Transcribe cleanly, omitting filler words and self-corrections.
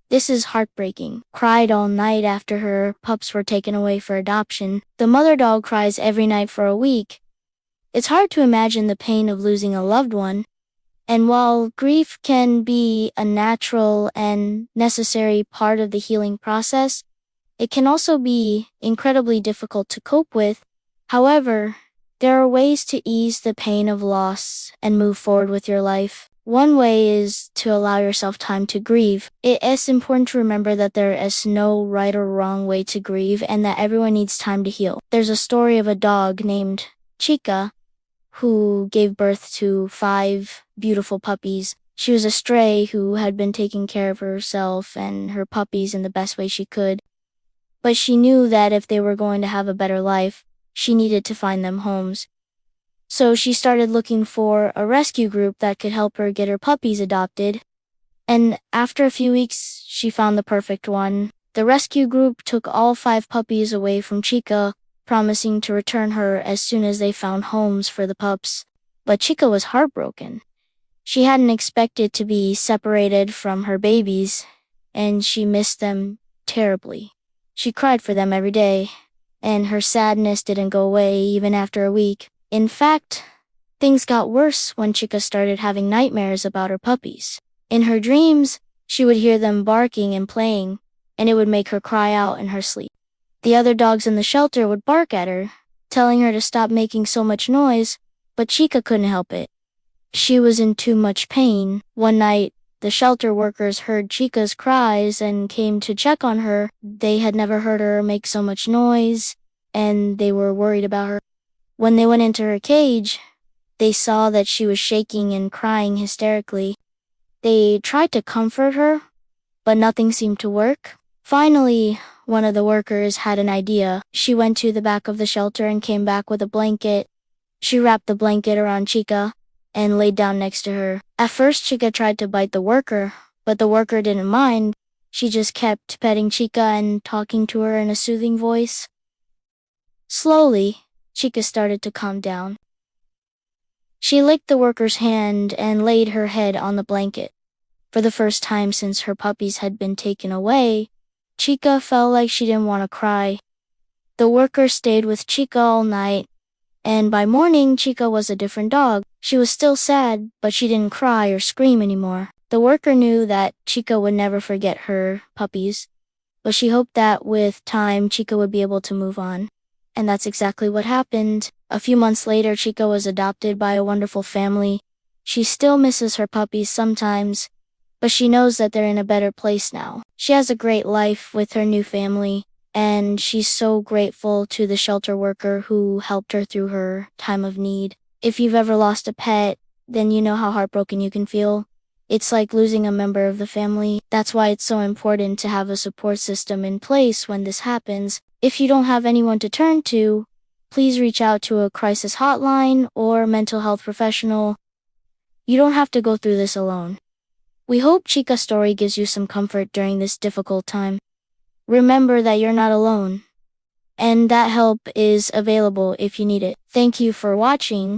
This is heartbreaking. Cried all night after her pups were taken away for adoption. The mother dog cries every night for a week. It's hard to imagine the pain of losing a loved one. And while grief can be a natural and necessary part of the healing process, it can also be incredibly difficult to cope with. However, there are ways to ease the pain of loss and move forward with your life. One way is to allow yourself time to grieve. It is important to remember that there is no right or wrong way to grieve and that everyone needs time to heal. There's a story of a dog named Chica who gave birth to 5 beautiful puppies. She was a stray who had been taking care of herself and her puppies in the best way she could. But she knew that if they were going to have a better life, she needed to find them homes. So she started looking for a rescue group that could help her get her puppies adopted. And after a few weeks, she found the perfect one. The rescue group took all 5 puppies away from Chica, promising to return her as soon as they found homes for the pups. But Chica was heartbroken. She hadn't expected to be separated from her babies, and she missed them terribly. She cried for them every day, and her sadness didn't go away even after a week. In fact, things got worse when Chica started having nightmares about her puppies. In her dreams, she would hear them barking and playing, and it would make her cry out in her sleep. The other dogs in the shelter would bark at her, telling her to stop making so much noise, but Chica couldn't help it. She was in too much pain. One night, the shelter workers heard Chica's cries and came to check on her. They had never heard her make so much noise, and they were worried about her. When they went into her cage, they saw that she was shaking and crying hysterically. They tried to comfort her, but nothing seemed to work. Finally, one of the workers had an idea. She went to the back of the shelter and came back with a blanket. She wrapped the blanket around Chica and laid down next to her. At first, Chica tried to bite the worker, but the worker didn't mind. She just kept petting Chica and talking to her in a soothing voice. Slowly, Chica started to calm down. She licked the worker's hand and laid her head on the blanket. For the first time since her puppies had been taken away, Chica felt like she didn't want to cry. The worker stayed with Chica all night, and by morning, Chica was a different dog. She was still sad, but she didn't cry or scream anymore. The worker knew that Chica would never forget her puppies, but she hoped that with time, Chica would be able to move on. And that's exactly what happened. A few months later, Chica was adopted by a wonderful family. She still misses her puppies sometimes, but she knows that they're in a better place now. She has a great life with her new family, and she's so grateful to the shelter worker who helped her through her time of need. If you've ever lost a pet, then you know how heartbroken you can feel. It's like losing a member of the family. That's why it's so important to have a support system in place when this happens. If you don't have anyone to turn to, please reach out to a crisis hotline or mental health professional. You don't have to go through this alone. We hope Chica's story gives you some comfort during this difficult time. Remember that you're not alone, and that help is available if you need it. Thank you for watching.